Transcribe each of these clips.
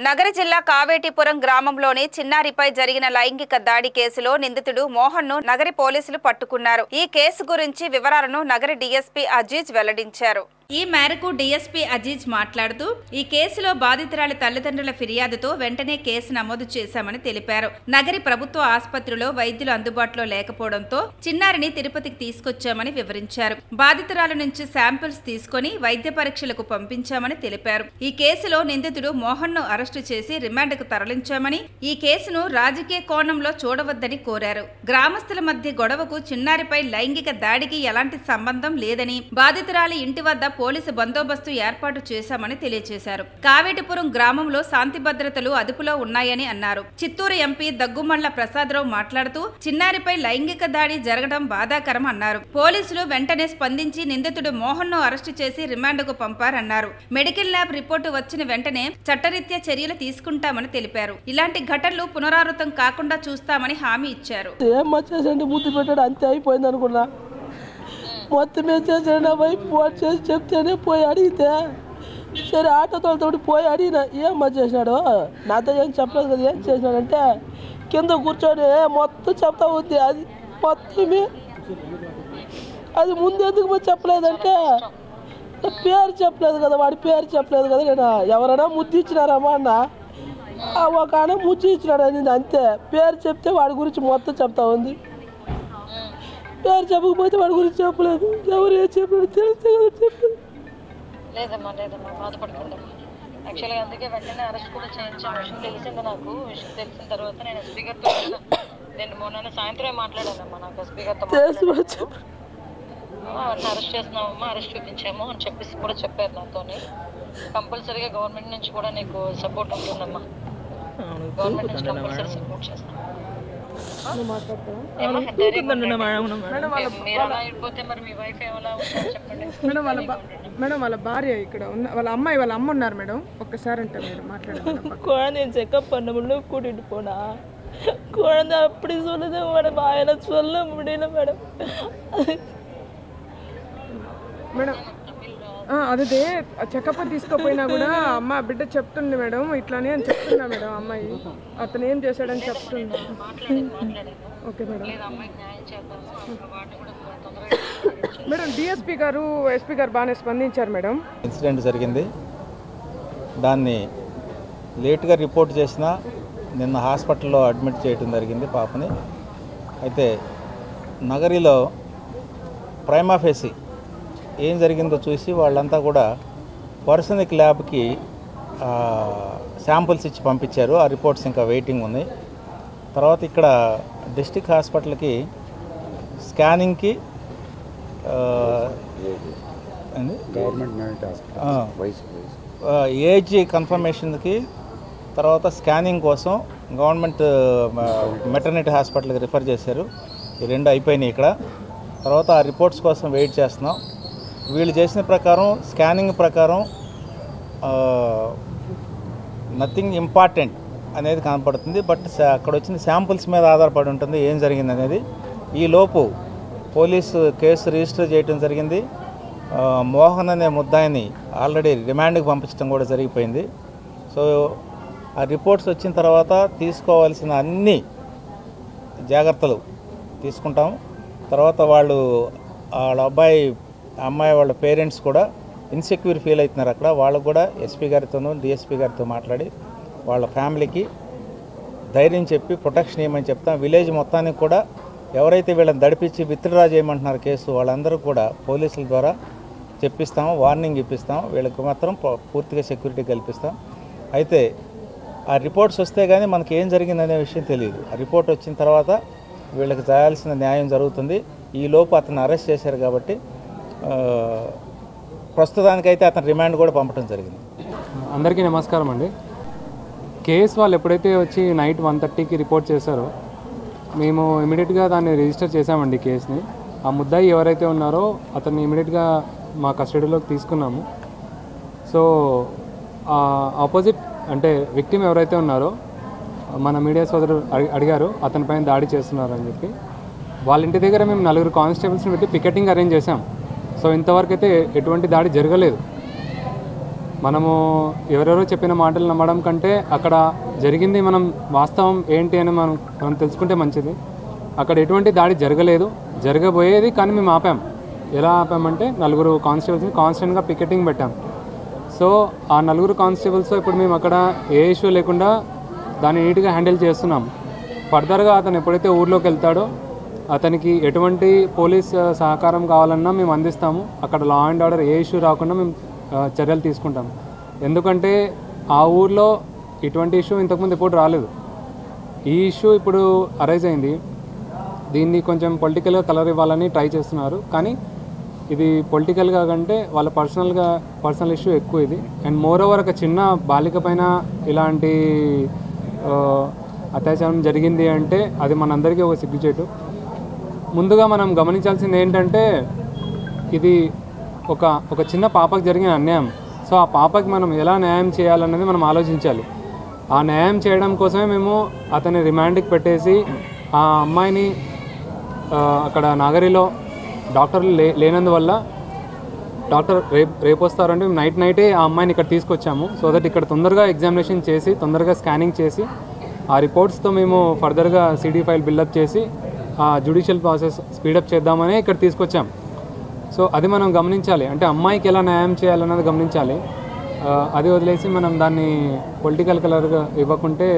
నగర జిల్లా కావేటిపురం గ్రామంలోని చిన్నారిపై జరిగిన లైంగిక దాడి కేసులో నిందితుడు మోహన్ను నగరి పోలీసులు పట్టుకున్నారు. ఈ కేసు గురించి వివరాలను నగర డీఎస్పీ అజీజ్ వెల్లడించారు. ఈ మేరకు డీఎస్పీ అజీజ్ మాట్లాడుతూ ఈ కేసులో బాధితురాలి తల్లిదండ్రుల ఫిర్యాదుతో వెంటనే కేసు నమోదు చేశామని తెలిపారు. నగరి ప్రభుత్వ ఆసుపత్రిలో వైద్యులు అందుబాటులో లేకపోవడంతో చిన్నారిని తిరుపతికి తీసుకొచ్చామని వివరించారు. బాధితురాల నుంచి శాంపిల్స్ తీసుకుని వైద్య పరీక్షలకు పంపించామని తెలిపారు. ఈ కేసులో నిందితుడు మోహన్ను అరెస్టు చేసి రిమాండ్కు తరలించామని, ఈ కేసును రాజకీయ కోణంలో చూడవద్దని కోరారు. గ్రామస్తుల మధ్య గొడవకు చిన్నారిపై లైంగిక దాడికి ఎలాంటి సంబంధం లేదని, బాధితురాలి ఇంటి వద్ద పోలీసు బందోబస్తు ఏర్పాటు చేశామని తెలియజేశారు. కావేటిపురం గ్రామంలో శాంతి భద్రతలు అదుపులో ఉన్నాయని అన్నారు. చిత్తూరు ఎంపీ దగ్గుమళ్ల ప్రసాదరావు మాట్లాడుతూ చిన్నారిపై లైంగిక దాడి జరగడం బాధాకరం అన్నారు. పోలీసులు వెంటనే స్పందించి నిందితుడు మోహన్ను అరెస్టు చేసి రిమాండ్కు పంపారన్నారు. మెడికల్ ల్యాబ్ రిపోర్టు వచ్చిన వెంటనే చట్టరీత్యా చర్యలు తీసుకుంటామని తెలిపారు. ఇలాంటి ఘటనలు పునరావృతం కాకుండా చూస్తామని హామీ ఇచ్చారు. మొత్తం ఏం చేశాడు, నా వైపు ఫోన్ చేసి చెప్తేనే పోయి అడిగితే సరే ఆటోతో పోయి అడిగిన ఏం చేసినాడు, నాతో ఏం చెప్పలేదు కదా, ఏం చేసినాడంటే కింద కూర్చొని మొత్తం చెప్తా ఉంది. అది మొత్తమే అది ముందు ఎందుకు చెప్పలేదంటే పేరు చెప్పలేదు కదా, వాడి పేరు చెప్పలేదు కదా. నేను ఎవరైనా ముద్దు ఇచ్చినారమ్మా అన్న, ఒక ఆన ముద్దు ఇచ్చినాడు అని అంతే. పేరు చెప్తే వాడి గురించి మొత్తం చెప్తా ఉంది. పేరు చెప్పకపోతే వాడి గురించి చెప్పలేదు. ఎవరు ఏం చెప్పాడు తెలిస్తే కదా చెప్పలేదు. లేదమ్మా బాధపడుతుందమ్మా. యాక్చువల్గా అందుకే వెంటనే అరెస్ట్ కూడా చేయించాను. విషయం తెలిసింది నాకు. విషయం తెలిసిన తర్వాత నేను ఎస్పీ గారితో నేను మొన్న సాయంత్రం మాట్లాడానమ్మా. నాకు ఎస్పీ గారితో అరెస్ట్ చేస్తున్నామమ్మా, అరెస్ట్ చూపించాము అని చెప్పేసి కూడా చెప్పారు నాతో. కంపల్సరీగా గవర్నమెంట్ నుంచి కూడా నీకు సపోర్ట్ ఉంటుందమ్మా. గవర్నమెంట్ నుంచి కంపల్సరీ సపోర్ట్ చేస్తాం. మేడం వాళ్ళ భార్య ఇక్కడ ఉన్న వాళ్ళ అమ్మాయి వాళ్ళ అమ్మ ఉన్నారు మేడం. ఒక్కసారి అంటే మీరు మాట్లాడారు. నేను చెకప్ பண்ண கூட்டிட்டு போனா குழந்தை அப்படி சொல்லுது மேடம். ఆయన சொல்ல முடியல మేడం. మేడం అదే చెకప్ తీసుకుపోయినా కూడా అమ్మ బిడ్డ చెప్తుంది మేడం, ఇట్లానే అని చెప్తున్నా మేడం. అమ్మాయి అతను ఏం చేశాడని చెప్తున్నా. Okay madam. మేడం డిఎస్పీ గారు ఎస్పీ గారు బాగానే స్పందించారు మేడం. ఇన్సిడెంట్ జరిగింది, దాన్ని లేట్గా రిపోర్ట్ చేసినా నిన్న హాస్పిటల్లో అడ్మిట్ చేయడం జరిగింది పాపని. అయితే నగరిలో ప్రైమా ఫేసి ఏం జరిగిందో చూసి వాళ్ళంతా కూడా ఫోరెన్సిక్ ల్యాబ్కి శాంపుల్స్ ఇచ్చి పంపించారు. ఆ రిపోర్ట్స్ ఇంకా వెయిటింగ్ ఉంది. తర్వాత ఇక్కడ డిస్ట్రిక్ట్ హాస్పిటల్కి స్కానింగ్కి ఏజ్ కన్ఫర్మేషన్కి, తర్వాత స్కానింగ్ కోసం గవర్నమెంట్ మెటర్నిటీ హాస్పిటల్కి రిఫర్ చేశారు. ఈ రెండు అయిపోయినాయి ఇక్కడ. తర్వాత ఆ రిపోర్ట్స్ కోసం వెయిట్ చేస్తున్నాం. వీళ్ళు చేసిన ప్రకారం స్కానింగ్ ప్రకారం నథింగ్ ఇంపార్టెంట్ అనేది కనపడుతుంది. బట్ అక్కడ వచ్చిన శాంపుల్స్ మీద ఆధారపడి ఉంటుంది ఏం జరిగింది అనేది. ఈలోపు పోలీసు కేసు రిజిస్టర్ చేయడం జరిగింది. మోహన్ అనే ముద్దాయిని ఆల్రెడీ రిమాండ్కి పంపించడం కూడా జరిగిపోయింది. సో ఆ రిపోర్ట్స్ వచ్చిన తర్వాత తీసుకోవాల్సిన అన్ని జాగ్రత్తలు తీసుకుంటాం. తర్వాత వాళ్ళ అమ్మాయి వాళ్ళ పేరెంట్స్ కూడా ఇన్సెక్యూర్ ఫీల్ అవుతున్నారు అక్కడ. వాళ్ళకు కూడా ఎస్పీ గారితోనూ డిఎస్పీ గారితో మాట్లాడి వాళ్ళ ఫ్యామిలీకి ధైర్యం చెప్పి ప్రొటెక్షన్ ఇవ్వమని చెప్తాం. విలేజ్ మొత్తానికి కూడా ఎవరైతే వీళ్ళని దడిపించి విత్డ్రా చేయమంటున్నారు కేసు, వాళ్ళందరూ కూడా పోలీసుల ద్వారా చెప్పిస్తాం, వార్నింగ్ ఇప్పిస్తాం. వీళ్ళకి మాత్రం పూర్తిగా సెక్యూరిటీ కల్పిస్తాం. అయితే ఆ రిపోర్ట్స్ వస్తే కానీ మనకి ఏం జరిగిందనే విషయం తెలియదు. ఆ రిపోర్ట్ వచ్చిన తర్వాత వీళ్ళకి చేయాల్సిన న్యాయం జరుగుతుంది. ఈలోపు అతను అరెస్ట్ చేశారు కాబట్టి ప్రస్తుతానికైతే అతను రిమాండ్ కూడా పంపడం జరిగింది. అందరికీ నమస్కారం అండి. కేసు వాళ్ళు ఎప్పుడైతే వచ్చి నైట్ 1:30కి రిపోర్ట్ చేశారో మేము ఇమీడియట్గా దాన్ని రిజిస్టర్ చేశామండి కేసుని. ఆ ముద్దాయి ఎవరైతే ఉన్నారో అతన్ని ఇమీడియట్గా మా కస్టడీలోకి తీసుకున్నాము. సో ఆపోజిట్ అంటే విక్టిమ్ ఎవరైతే ఉన్నారో మన మీడియా సోదరులు అడిగారు అతనిపైన దాడి చేస్తున్నారని చెప్పి. వాళ్ళ ఇంటి దగ్గర మేము 4 కానిస్టేబుల్స్ని పెట్టి పికెటింగ్ అరేంజ్ చేశాం. సో ఇంతవరకు అయితే ఎటువంటి దాడి జరగలేదు. మనము ఎవరెవరో చెప్పిన మాటలు నమ్మడం కంటే అక్కడ జరిగింది మనం వాస్తవం ఏంటి అని మనం తెలుసుకుంటే మంచిది. అక్కడ ఎటువంటి దాడి జరగలేదు, జరగబోయేది, కానీ మేము ఆపాం. ఎలా ఆపామంటే 4 కానిస్టేబుల్స్ని కాన్స్టెంట్గా పికెటింగ్ పెట్టాం. సో ఆ 4 కానిస్టేబుల్స్తో ఇప్పుడు మేము అక్కడ ఏ ఇష్యూ లేకుండా దాన్ని నీట్గా హ్యాండిల్ చేస్తున్నాం. ఫర్దర్గా అతను ఎప్పుడైతే ఊర్లోకి వెళ్తాడో అతనికి ఎటువంటి పోలీస్ సహకారం కావాలన్నా మేము అందిస్తాము. అక్కడ law and order A issue రాకుండా మేము చర్యలు తీసుకుంటాం. ఎందుకంటే ఆ ఊర్లో ఇటువంటి ఇష్యూ ఇంతకుముందు ఎప్పుడు రాలేదు. ఈ ఇష్యూ ఇప్పుడు అరైజ్ అయింది. దీన్ని కొంచెం పొలిటికల్గా కలర్ ఇవ్వాలని ట్రై చేస్తున్నారు. కానీ ఇది పొలిటికల్గా కంటే వాళ్ళ పర్సనల్ ఇష్యూ ఎక్కువ ఇది. అండ్ మోర్ ఓవర్ ఒక చిన్న బాలిక పైన ఇలాంటి అత్యాచారం జరిగింది అంటే అది మనందరికీ ఒక సిగ్గుచేటు. ముందుగా మనం గమనించాల్సింది ఏంటంటే ఇది ఒక చిన్న పాపకు జరిగిన అన్యాయం. సో ఆ పాపకి మనం ఎలా న్యాయం చేయాలన్నది మనం ఆలోచించాలి. ఆ న్యాయం చేయడం కోసమే మేము అతని రిమాండ్కి పెట్టేసి ఆ అమ్మాయిని అక్కడ నాగరిలో డాక్టర్లు లేనందువల్ల డాక్టర్ రేపు వస్తారంటే మేము నైటే ఆ అమ్మాయిని ఇక్కడ తీసుకొచ్చాము. సో దట్ ఇక్కడ తొందరగా ఎగ్జామినేషన్ చేసి తొందరగా స్కానింగ్ చేసి ఆ రిపోర్ట్స్తో మేము ఫర్దర్గా సిడీ ఫైల్ బిల్డప్ చేసి ఆ జ్యుడిషియల్ ప్రాసెస్ స్పీడప్ చేద్దామని ఇక్కడ తీసుకొచ్చాం. సో అది మనం గమనించాలి. అంటే అమ్మాయికి ఎలా న్యాయం చేయాలన్నది గమనించాలి. అది వదిలేసి మనం దాన్ని పొలిటికల్ కలర్గా ఇవ్వకుంటే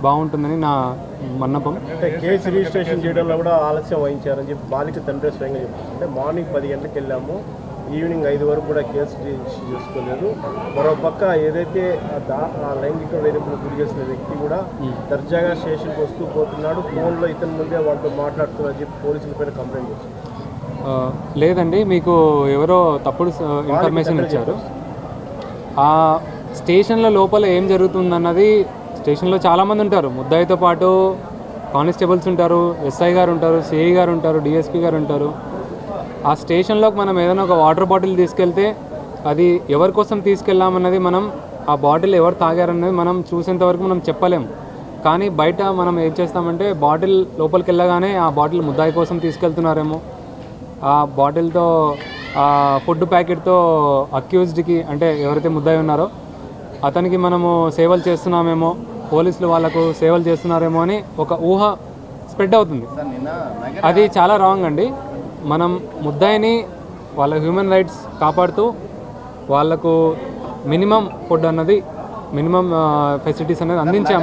బాగుంటుందని నా మన్నపం. అంటే కేసు రిజిస్ట్రేషన్ చేయడంలో కూడా ఆలస్యం వహించారని చెప్పి బాలిక తండ్రి స్వయంగా చెప్పారు. అంటే మార్నింగ్ 10 గంటలకు వెళ్ళాము, ఈవినింగ్ 5 వరకు కూడా కేసు రిజిస్టర్ చేసుకోలేదు. మరోపక్క ఏదైతే లైంగిక వేధింపులు గురి చేసిన వ్యక్తి కూడా దర్జాగా స్టేషన్కి వస్తూ పోతున్నాడు, ఫోన్లో ఇతని ముందే వాళ్ళతో మాట్లాడుతున్నారు చెప్పి పోలీసుల పైన కంప్లైంట్ చేశారు. లేదండి, మీకు ఎవరో తప్పుడు ఇన్ఫర్మేషన్ ఇచ్చారు. ఆ స్టేషన్ల లోపల ఏం జరుగుతుందన్నది, స్టేషన్లో చాలామంది ఉంటారు. ముద్దాయితో పాటు కానిస్టేబుల్స్ ఉంటారు, ఎస్ఐ గారు ఉంటారు, సిఐ గారు ఉంటారు, డిఎస్పీ గారు ఉంటారు. ఆ స్టేషన్లోకి మనం ఏదైనా ఒక వాటర్ బాటిల్ తీసుకెళ్తే అది ఎవరి కోసం తీసుకెళ్ళామన్నది, మనం ఆ బాటిల్ ఎవరు తాగారన్నది మనం చూసేంత వరకు మనం చెప్పలేము. కానీ బయట మనం ఏం చేస్తామంటే బాటిల్ లోపలికి వెళ్ళగానే ఆ బాటిల్ ముద్దాయి కోసం తీసుకెళ్తున్నారేమో, ఆ బాటిల్తో ఆ ఫుడ్ ప్యాకెట్తో అక్యూజ్డ్కి, అంటే ఎవరైతే ముద్దాయి ఉన్నారో అతనికి మనము సేవలు చేస్తున్నామేమో, పోలీసులు వాళ్ళకు సేవలు చేస్తున్నారేమో అని ఒక ఊహ స్ప్రెడ్ అవుతుంది. అది చాలా రాంగ్ అండి. మనం ముద్దాయిని వాళ్ళ హ్యూమన్ రైట్స్ కాపాడుతూ వాళ్ళకు మినిమం ఫుడ్ అన్నది, మినిమం ఫెసిలిటీస్ అనేది అందించాము.